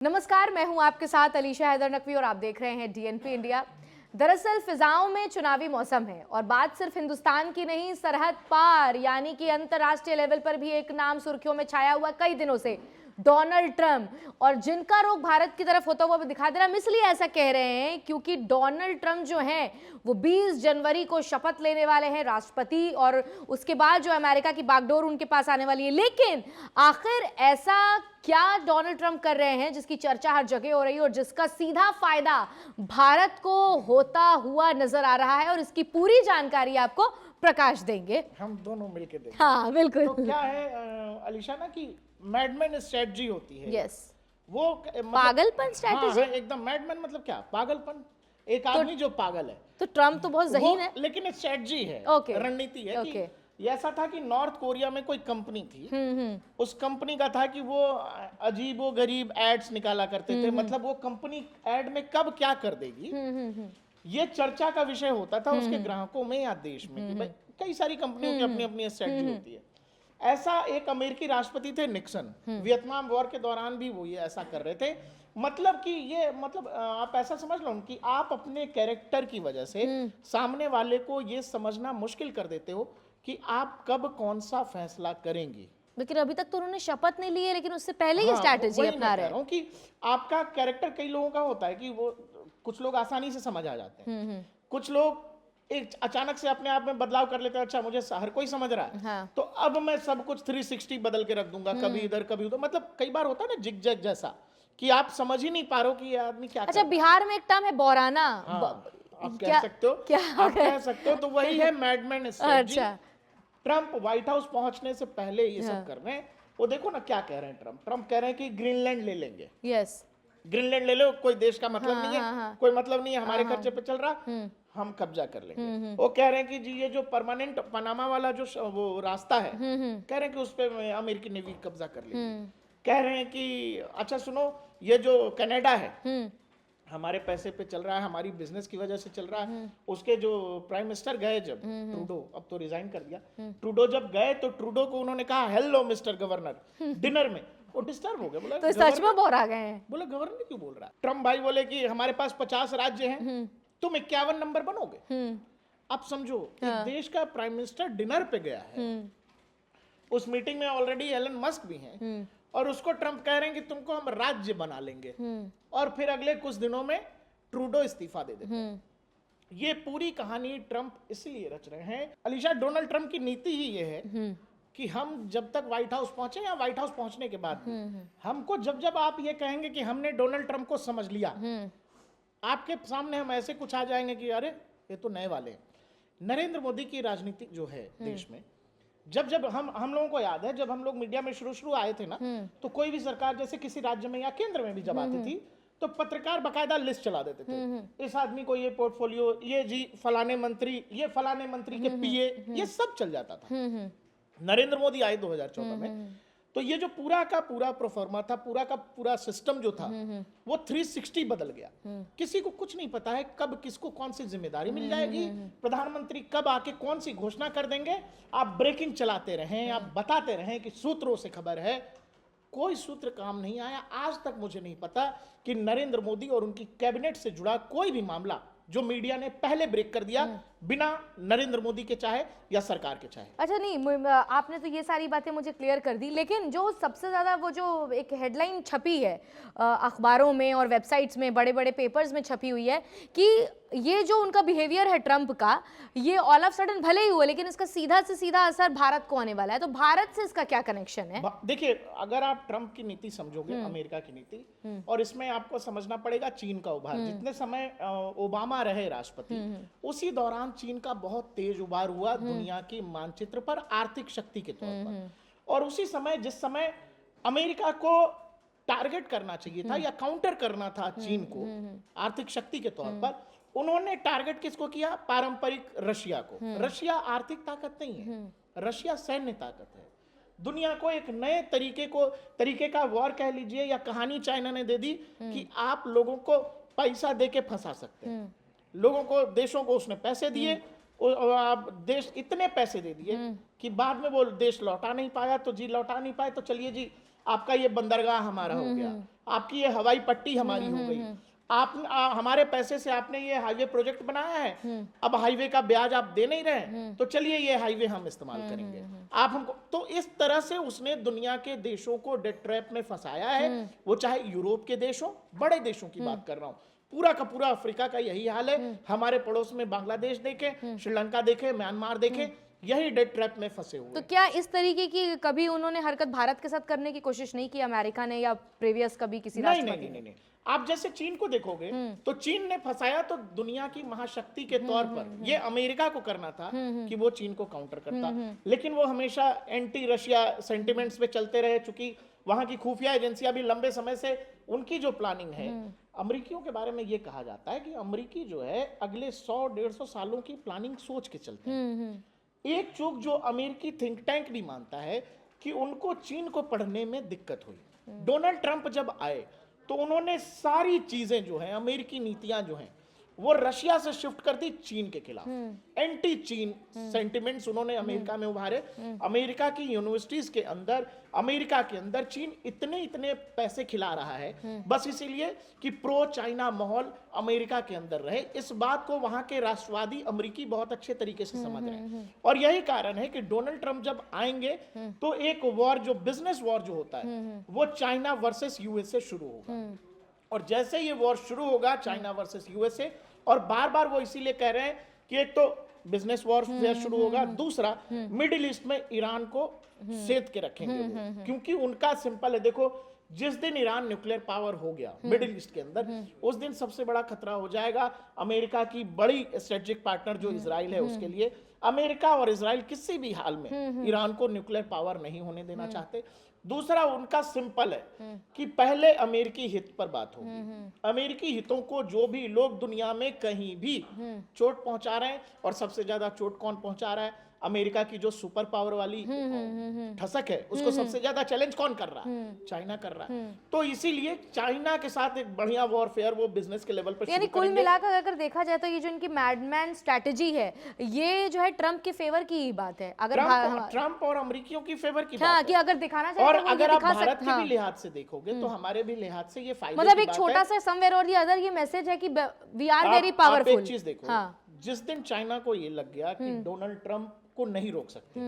नमस्कार, मैं हूं आपके साथ अलीशा हैदर नकवी और आप देख रहे हैं डीएनपी इंडिया। दरअसल फिजाओं में चुनावी मौसम है और बात सिर्फ हिंदुस्तान की नहीं, सरहद पार यानी कि अंतर्राष्ट्रीय लेवल पर भी एक नाम सुर्खियों में छाया हुआ कई दिनों से, डोनाल्ड ट्रंप। और जिनका रुख भारत की तरफ होता हुआ भी दिखा दे रहा है। हम इसलिए ऐसा कह रहे हैं क्योंकि डोनाल्ड ट्रंप जो हैं वो 20 जनवरी को शपथ लेने वाले हैं राष्ट्रपति, और उसके बाद जो अमेरिका की बागडोर उनके पास आने वाली है। लेकिन आखिर ऐसा क्या डोनाल्ड ट्रंप कर रहे हैं जिसकी चर्चा हर जगह हो रही है और जिसका सीधा फायदा भारत को होता हुआ नजर आ रहा है, और इसकी पूरी जानकारी आपको प्रकाश देंगे, हम दोनों मिलके देखें। हाँ बिल्कुल। तो क्या है अलीशा ना कि मैडमैन स्ट्रेटजी होती है। यस, वो मतलब, पागलपन स्ट्रेटजी। हाँ, एकदम मैडमैन मतलब क्या, पागलपन, एक आदमी जो पागल है। तो ट्रंप तो बहुत जहीन है, लेकिन स्ट्रेटजी है, रणनीति है कि ये ऐसा था कि नॉर्थ कोरिया में कोई कंपनी थी, उस कंपनी का था कि वो अजीबो गरीब एड्स निकाला करते थे। मतलब वो कंपनी एड में कब क्या कर देगी, ये चर्चा का विषय होता था उसके ग्राहकों में या देश में। कि भाई कई सारी कंपनियों की अपनी अपनी स्ट्रेटजी होती है। ऐसा एक अमेरिकी राष्ट्रपति थे निक्सन, वियतनाम वॉर के दौरान भी वो ये ऐसा कर रहे थे। मतलब कि ये मतलब आप ऐसा समझ लो कि आप अपने कैरेक्टर की वजह से सामने वाले को ये समझना मुश्किल कर देते हो कि आप कब कौन सा फैसला करेंगे। लेकिन अभी तक तो उन्होंने शपथ नहीं ली है, लेकिन उससे पहले ये स्ट्रैटेजी अपना रहे हैं कि आपका कैरेक्टर कई लोगों का होता है कि वो कुछ लोग आसानी से समझ आ जाते हैं, कुछ लोग एक अचानक से अपने आप में बदलाव कर लेते हैं। अच्छा, मुझे हर कोई समझ रहा है, हाँ। तो अब मैं सब कुछ 360 बदल के रख दूंगा, कभी इधर कभी उधर। मतलब कई बार होता है ना जिग-जैग जैसा, कि आप समझ ही नहीं पा रहे हो कि ये आदमी क्या अच्छा, बिहार में एक टर्म है बौराना। आप कह सकते हो, क्या आप कह सकते हो। तो वही है मैडमैन स्ट्रेटजी। अच्छा, ट्रंप व्हाइट हाउस पहुंचने से पहले ये सब कर रहे हैं। वो देखो ना क्या कह रहे हैं ट्रंप कह रहे हैं कि ग्रीनलैंड ले लेंगे। यस, ग्रीनलैंड ले लो, कोई देश का मतलब नहीं है, कोई मतलब नहीं है, हमारे खर्चे पे चल रहा, हम कब्जा कर लेंगे। वो कह रहे हैं कि जी ये जो परमानेंट पनामा वाला जो वो रास्ता है, कह रहे हैं कि उस पे अमेरिकी नेवी कब्जा कर लेगी। कह रहे हैं कि अच्छा सुनो, ये जो कनाडा है हमारे पैसे पे चल रहा है, हमारी बिजनेस की वजह से चल रहा है। उसके जो प्राइम मिनिस्टर गए जब, ट्रूडो, अब तो रिजाइन कर दिया, ट्रूडो जब गए तो ट्रूडो को उन्होंने कहा हेलो मिस्टर गवर्नर डिनर में। वो डिस्टर्ब हो गए, बोला तो सच में बोर आ गए हैं। बोला गवर्नर क्यों बोल रहा है। ट्रम्प भाई बोले कि हमारे पास 50 राज्य हैं, तुम 51 नंबर बनोगे। अब समझो, एक देश का प्राइम मिनिस्टर डिनर पे गया है, उस मीटिंग में ऑलरेडी एलन मस्क भी हैं, और उसको ट्रंप कह रहे हैं कि तुमको हम राज्य बना लेंगे, और फिर अगले कुछ दिनों में ट्रूडो इस्तीफा दे देते हैं। ये पूरी कहानी ट्रंप इसलिए रच रहे हैं अलीशा। डोनाल्ड ट्रंप की नीति ही ये है कि हम जब तक व्हाइट हाउस पहुंचे या व्हाइट हाउस पहुंचने के बाद हमको जब जब आप ये कहेंगे कि हमने डोनाल्ड ट्रंप को समझ लिया, आपके सामने हम ऐसे कुछ आ जाएंगे कि अरे ये तो नए वाले हैं। नरेंद्र मोदी की राजनीति जो है देश में, जब जब हम लोगों को याद है, जब हम लोग मीडिया में शुरू आए थे ना, तो कोई भी सरकार जैसे किसी राज्य में या केंद्र में भी जब आती थी, तो पत्रकार बकायदा लिस्ट चला देते थे। इस आदमी को ये पोर्टफोलियो, ये जी फलाने मंत्री, ये फलाने मंत्री के पीए, ये सब चल जाता था। नरेंद्र मोदी आए 2014 में, तो ये जो पूरा का पूरा प्रोफॉर्मा था, पूरा का पूरा सिस्टम जो था, वो 360 बदल गया। किसी को कुछ नहीं पता है कब किसको कौन सी जिम्मेदारी मिल जाएगी, प्रधानमंत्री कब आके कौन सी घोषणा कर देंगे। आप ब्रेकिंग चलाते रहें, आप बताते रहें कि सूत्रों से खबर है, कोई सूत्र काम नहीं आया। आज तक मुझे नहीं पता कि नरेंद्र मोदी और उनकी कैबिनेट से जुड़ा कोई भी मामला जो मीडिया ने पहले ब्रेक कर दिया, बिना नरेंद्र मोदी के चाहे या सरकार के चाहे। अच्छा, नहीं, आपने तो ये सारी बातें मुझे क्लियर कर दी, लेकिन जो सबसे ज़्यादा वो जो एक हेडलाइन छपी है अखबारों में और वेबसाइट्स में, बड़े बड़े पेपर्स में छपी हुई है कि ये जो उनका बिहेवियर है ट्रंप का, ये ऑल ऑफ सडन भले ही हुआ, लेकिन इसका सीधा से सीधा असर भारत को आने वाला है। तो भारत से इसका क्या कनेक्शन है? देखिए, अगर आप ट्रंप की नीति समझोगे, अमेरिका की नीति, और इसमें आपको समझना पड़ेगा चीन का उभार। जितने समय ओबामा रहे राष्ट्रपति, उसी दौरान चीन का बहुत तेज उभार हुआ दुनिया की मानचित्र पर आर्थिक शक्ति के तौर पर। और उसी समय, जिस समय अमेरिका को टारगेट करना चाहिए था या काउंटर करना था चीन को आर्थिक शक्ति के तौर पर, उन्होंने टारगेट किसको किया? पारंपरिक रशिया को। रशिया आर्थिक ताकत नहीं है, रशिया सैन्य ताकत है। दुनिया को एक नए तरीके का वॉर कह लीजिए या कहानी चाइना ने दे दी कि आप लोगों को पैसा दे के फंसा सकते हैं। लोगों को, देशों को उसने पैसे दिए, आप देश इतने पैसे दे दिए कि बाद में वो देश लौटा नहीं पाया। तो जी लौटा नहीं पाए तो चलिए जी आपका ये बंदरगाह हमारा हो गया, आपकी ये हवाई पट्टी हमारी हो गई, आप हमारे पैसे से आपने ये हाईवे प्रोजेक्ट बनाया है, अब हाईवे का ब्याज आप दे नहीं रहे, तो चलिए ये हाईवे हम इस्तेमाल करेंगे, आप हमको। तो इस तरह से उसने दुनिया के देशों को डेट ट्रैप में फंसाया है, वो चाहे यूरोप के देश हो, बड़े देशों की बात कर रहा हूं, पूरा का पूरा अफ्रीका का यही हाल है। हमारे पड़ोस में बांग्लादेश देखें, श्रीलंका देखें, म्यांमार देखें, यही डेट ट्रैप में फंसे हुए। तो क्या इस तरीके की कभी उन्होंने हरकत भारत के साथ करने की कोशिश नहीं की, अमेरिका ने या प्रीवियस कभी किसी राष्ट्रपति ने? नहीं। आप जैसे चीन को देखोगे तो चीन ने फंसाया तो दुनिया की महाशक्ति के तौर पर ये अमेरिका को करना था कि वो चीन को काउंटर करता, लेकिन वो हमेशा एंटी रशिया सेंटिमेंट्स पे चलते रहे, चूंकि वहां की खुफिया एजेंसियां भी लंबे समय से उनकी जो प्लानिंग है, अमेरिकियों के बारे में ये कहा जाता है कि अमेरिकी जो है अगले 100-150 सालों की प्लानिंग सोच के चलते हैं। एक चूक जो अमेरिकी थिंक टैंक भी मानता है कि उनको चीन को पढ़ने में दिक्कत हुई। डोनाल्ड ट्रंप जब आए तो उन्होंने सारी चीजें जो हैं, अमेरिकी नीतियां जो हैं, वो रशिया से शिफ्ट कर दी चीन के खिलाफ। एंटी चीन सेंटिमेंट्स उन्होंने अमेरिका में उभारे। अमेरिका की यूनिवर्सिटीज के अंदर, अमेरिका के अंदर चीन इतने पैसे खिला रहा है बस इसीलिए कि प्रो चाइना माहौल अमेरिका के अंदर रहे। इस बात को वहां के राष्ट्रवादी अमेरिकी बहुत अच्छे तरीके से समझ रहे हैं, और यही कारण है कि डोनाल्ड ट्रंप जब आएंगे तो एक वॉर, जो बिजनेस वॉर जो होता है, वो चाइना वर्सेस यूएसए शुरू होगा। और जैसे ये वॉर शुरू होगा चाइना वर्सेस यूएसए, और बार बार वो इसीलिए कह रहे हैं कि एक तो बिजनेस वॉर शुरू होगा, दूसरा मिडिल ईस्ट में ईरान को सेध के रखेंगे वो, क्योंकि उनका सिंपल है। देखो, जिस दिन ईरान न्यूक्लियर पावर हो गया मिडिल ईस्ट के अंदर, उस दिन सबसे बड़ा खतरा हो जाएगा अमेरिका की बड़ी स्ट्रेटेजिक पार्टनर जो इजराइल है उसके लिए। अमेरिका और इजराइल किसी भी हाल में ईरान को न्यूक्लियर पावर नहीं होने देना चाहते। दूसरा उनका सिंपल है कि पहले अमेरिकी हित पर बात होगी। अमेरिकी हितों को जो भी लोग दुनिया में कहीं भी चोट पहुंचा रहे हैं, और सबसे ज्यादा चोट कौन पहुंचा रहा है? अमेरिका की जो सुपर पावर वाली ठसक है, उसको सबसे ज्यादा चैलेंज कौन कर रहा है? चाइना कर रहा है। तो इसीलिए चाइना के साथ एक बढ़िया वॉरफेयर वो बिजनेस के लेवल पर, यानी कुल मिलाकर अगर देखा जाए तो ये जो इनकी मैडमैन स्ट्रेटजी है, ये जो है ट्रंप के फेवर की ही बात है। अगर ट्रंप और अमेरिकियों की फेवर की बात है कि अगर दिखाना चाहे, और अगर आप भारत के भी लिहाज से देखोगे तो हमारे भी लिहाज से ये फायदे, मतलब एक छोटा सा समवेयर और दी अदर ये मैसेज है कि वी आर वेरी पावरफुल। एक चीज देखो, जिस दिन चाइना को ये लग गया कि डोनाल्ड ट्रंप को नहीं रोक सकते,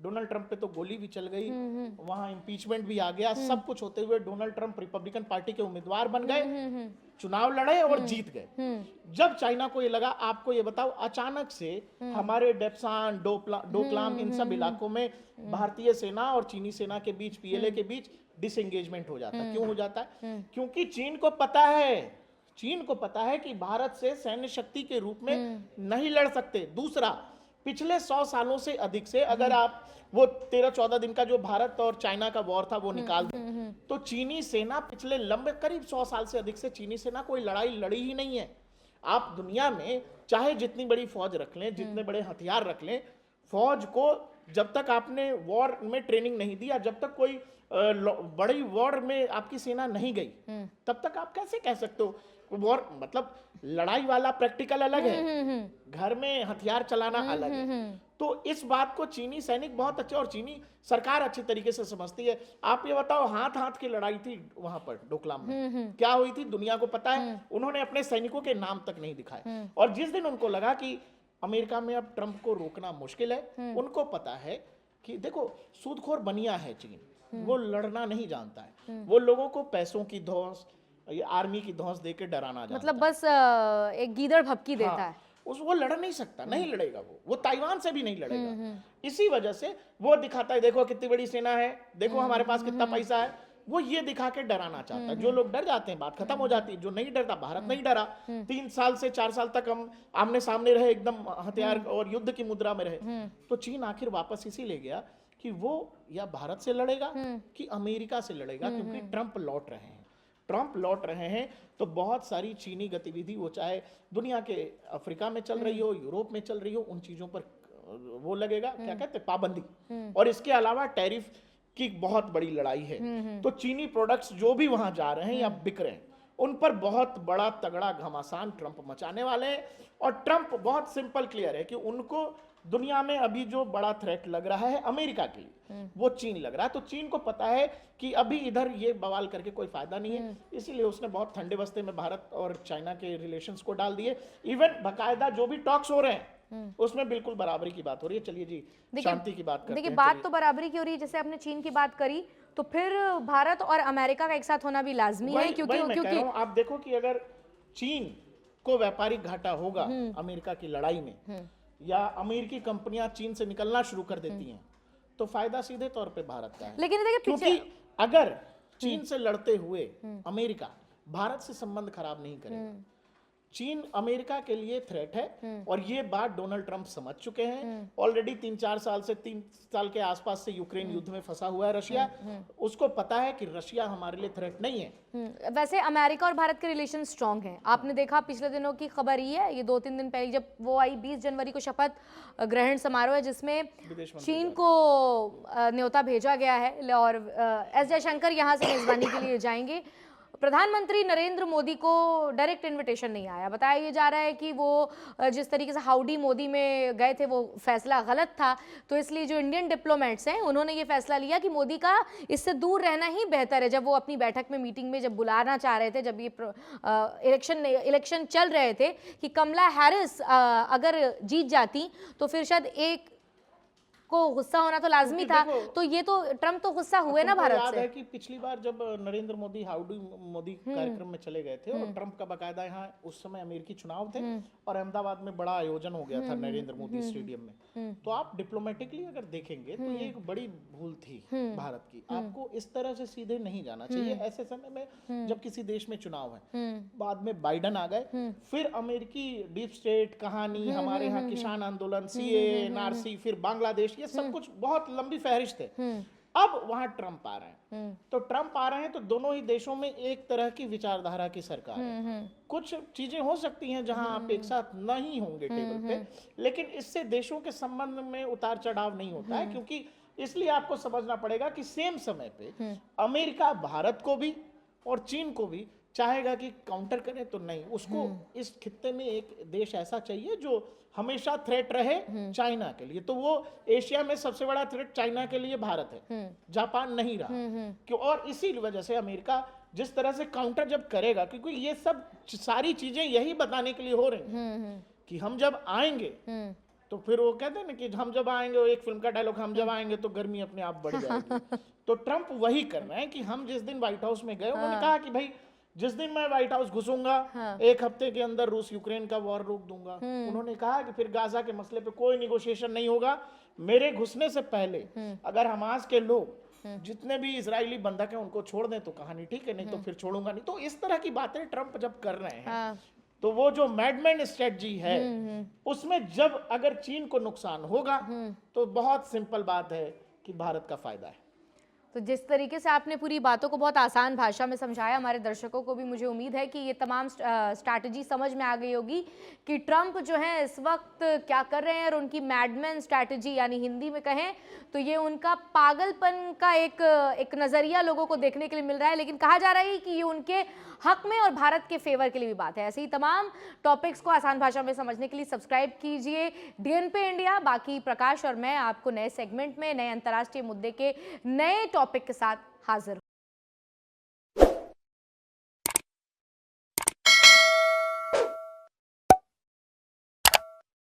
डोनाल्ड ट्रंप पे तो गोली भी चल गई, वहां इंपीचमेंट भी आ गया, सब कुछ होते हुए डोनाल्ड ट्रंप रिपब्लिकन पार्टी के उम्मीदवार बन गए, चुनाव लड़े और जीत गए। जब चाइना को ये लगा, आपको ये बताओ, अचानक से हमारे डेप्सान, डोकलाम, इन सब इलाकों में भारतीय सेना और चीनी सेना के बीच, पीएलए के बीच डिसएंगेजमेंट हो जाता है। क्यों हो जाता है? क्योंकि चीन को पता है कि भारत से सैन्य शक्ति के रूप में नहीं लड़ सकते। दूसरा, पिछले 100 सालों से अधिक से अगर आप वो 13-14 दिन का जो भारत और चाइना का वॉर था वो निकाल दें, तो चीनी सेना पिछले लंबे करीब 100 साल से अधिक से चीनी सेना कोई लड़ाई लड़ी ही नहीं है। आप दुनिया में चाहे जितनी बड़ी फौज रख लें, जितने बड़े हथियार रख लें, फौज को जब तक आपने वॉर में ट्रेनिंग नहीं दिया, जब तक कोई बड़ी वॉर में आपकी सेना नहीं गई, तब तक आप कैसे कह सकते हो? वॉर मतलब लड़ाई वाला प्रैक्टिकल अलग है, घर में हथियार चलाना अलग है। तो इस बात को चीनी सैनिक बहुत अच्छे, और चीनी सरकार अच्छे तरीके से समझती है। आप ये बताओ, हाथ की लड़ाई थी वहां पर डोकलाम में, क्या हुई थी दुनिया को पता है। उन्होंने अपने सैनिकों के नाम तक नहीं दिखाए, और जिस दिन उनको लगा कि अमेरिका में अब ट्रंप को रोकना मुश्किल है, उनको पता है कि देखो, सूदखोर बनिया है चीन, वो लड़ना नहीं जानता है, वो लोगों को पैसों की धौंस, ये आर्मी की धौंस देके डराना जानता मतलब बस एक गीदड़ भपकी देता है। वो लड़ नहीं सकता, नहीं लड़ेगा, वो ताइवान से भी नहीं लड़ेगा। इसी वजह से वो दिखाता है, देखो कितनी बड़ी सेना है, देखो हमारे पास कितना पैसा है, वो ये दिखा के डराना चाहता है। जो लोग डर जाते हैं, बात खत्म हो जाती है। जो नहीं डरता, भारत नहीं डरा, 3 साल से 4 साल तक हम आमने सामने रहे, एकदम हथियार और युद्ध की मुद्रा में रहे। तो चीन आखिर वापस इसी ले गया कि वो या भारत से लड़ेगा कि अमेरिका से लड़ेगा, क्योंकि ट्रंप लौट रहे हैं। तो बहुत सारी चीनी गतिविधि, वो चाहे दुनिया के अफ्रीका में चल रही हो, यूरोप में चल रही हो, उन चीजों पर वो लगेगा, क्या कहते हैं, पाबंदी। और इसके अलावा टैरिफ की बहुत बड़ी लड़ाई है। तो चीनी प्रोडक्ट्स जो भी वहां जा रहे हैं या बिक रहे हैं, उन पर बहुत बड़ा तगड़ा घमासान ट्रंप मचाने वाले हैं। और ट्रंप बहुत सिंपल क्लियर है कि उनको दुनिया में अभी जो बड़ा थ्रेट लग रहा है अमेरिका के लिए वो चीन लग रहा है। तो चीन को पता है कि अभी इधर ये बवाल करके कोई फायदा नहीं है, इसीलिए उसने बहुत ठंडे बस्ते में भारत और चाइना के रिलेशंस को डाल दिए। इवन बकायदा जो भी टॉक्स हो रहे हैं उसमें बिल्कुल बराबरी की बात हो रही है। चलिए जी शांति की बात करते हैं। देखिए बात तो बराबरी की हो रही है, जैसे आपने चीन की बात करी तो फिर भारत और अमेरिका का एक साथ होना भी लाजमी है, क्योंकि आप देखो कि अगर चीन को व्यापारिक घाटा होगा अमेरिका की लड़ाई में, या अमेरिकी कंपनियां चीन से निकलना शुरू कर देती हैं, तो फायदा सीधे तौर पे भारत का है। लेकिन देखिए क्योंकि अगर चीन से लड़ते हुए अमेरिका भारत से संबंध खराब नहीं करेगा, चीन अमेरिका के लिए थ्रेट है और ये बात डोनाल्ड ट्रंप समझ चुके हैं। ऑलरेडी 3 साल के आसपास से यूक्रेन युद्ध में फंसा हुआ है रशिया, उसको पता है कि रशिया हमारे लिए थ्रेट नहीं है। वैसे अमेरिका और भारत के रिलेशन स्ट्रांग हैं। आपने देखा पिछले दिनों की खबर ही है, ये 2-3 दिन पहले जब वो आई 20 जनवरी को शपथ ग्रहण समारोह है जिसमें चीन को न्योता भेजा गया है और एस जयशंकर यहाँ से मेजबानी के लिए जाएंगे। प्रधानमंत्री नरेंद्र मोदी को डायरेक्ट इनविटेशन नहीं आया। बताया ये जा रहा है कि वो जिस तरीके से हाउडी मोदी में गए थे वो फैसला गलत था, तो इसलिए जो इंडियन डिप्लोमेट्स हैं उन्होंने ये फैसला लिया कि मोदी का इससे दूर रहना ही बेहतर है। जब वो अपनी बैठक में मीटिंग में जब बुलाना चाह रहे थे, जब ये इलेक्शन चल रहे थे कि कमला हैरिस अगर जीत जाती तो फिर शायद एक को गुस्सा होना तो लाजमी था, तो ये तो ट्रम्प तो गुस्सा हुए ना भारत याद से। है कि पिछली बार जब नरेंद्र मोदी हाउडी मोदी कार्यक्रम में चले गए थे और ट्रम्प का बकायदा यहाँ उस समय अमेरिकी चुनाव थे और अहमदाबाद में बड़ा आयोजन हो गया था नरेंद्र मोदी स्टेडियम में, तो आप डिप्लोमेटिकली अगर देखेंगे तो ये एक बड़ी भूल थी भारत की। आपको इस तरह से सीधे नहीं जाना चाहिए ऐसे समय में जब किसी देश में चुनाव है। बाद में बाइडन आ गए, फिर अमेरिकी डीप स्टेट कहानी, हमारे यहाँ किसान आंदोलन, सीए, एनआरसी, फिर बांग्लादेश, ये सब कुछ बहुत लंबी फहरिस्त है। अब वहां ट्रंप आ रहे हैं, तो ट्रंप आ रहे हैं तो दोनों ही देशों में एक तरह की विचारधारा की सरकार है। कुछ चीजें हो सकती हैं जहां आप एक साथ नहीं होंगे टेबल पे, लेकिन इससे देशों के संबंध में उतार चढ़ाव नहीं होता है, क्योंकि इसलिए आपको समझना पड़ेगा कि सेम समय पे अमेरिका भारत को भी और चीन को भी चाहेगा कि काउंटर करे, तो नहीं, उसको इस खित्ते में एक देश ऐसा चाहिए जो हमेशा थ्रेट रहे चाइना के लिए। तो वो एशिया में सबसे बड़ा थ्रेट चाइना के लिए भारत है, जापान नहीं रहा। क्यों? और इसी वजह से अमेरिका जिस तरह से काउंटर जब करेगा, क्योंकि ये सब सारी चीजें यही बताने के लिए हो रही हैं कि हम जब आएंगे तो फिर वो कहते हैं ना कि हम जब आएंगे, एक फिल्म का डायलॉग, हम जब आएंगे तो गर्मी अपने आप बढ़ जाएगी। तो ट्रंप वही कर रहे हैं कि हम जिस दिन व्हाइट हाउस में गए, उन्होंने कहा कि भाई जिस दिन मैं व्हाइट हाउस घुसूंगा, 1 हफ्ते के अंदर रूस यूक्रेन का वॉर रोक दूंगा। उन्होंने कहा कि फिर गाजा के मसले पे कोई निगोशिएशन नहीं होगा, मेरे घुसने से पहले अगर हमास के लोग जितने भी इजरायली बंधक हैं उनको छोड़ दें तो कहानी ठीक है, नहीं तो फिर छोड़ूंगा नहीं। तो इस तरह की बातें ट्रंप जब कर रहे हैं, तो वो जो मैडमैन स्ट्रेटजी है उसमें जब अगर चीन को नुकसान होगा तो बहुत सिंपल बात है कि भारत का फायदा है। तो जिस तरीके से आपने पूरी बातों को बहुत आसान भाषा में समझाया, हमारे दर्शकों को भी मुझे उम्मीद है कि ये तमाम स्ट्रैटेजी समझ में आ गई होगी कि ट्रंप जो है इस वक्त क्या कर रहे हैं, और उनकी मैडमैन स्ट्रैटेजी यानी हिंदी में कहें तो ये उनका पागलपन का एक नज़रिया लोगों को देखने के लिए मिल रहा है, लेकिन कहा जा रहा है कि ये उनके हक में और भारत के फेवर के लिए भी बात है। ऐसे ही तमाम टॉपिक्स को आसान भाषा में समझने के लिए सब्सक्राइब कीजिए डीएनपी इंडिया। बाकी प्रकाश और मैं आपको नए सेगमेंट में नए अंतर्राष्ट्रीय मुद्दे के नए टॉपिक के साथ हाजिर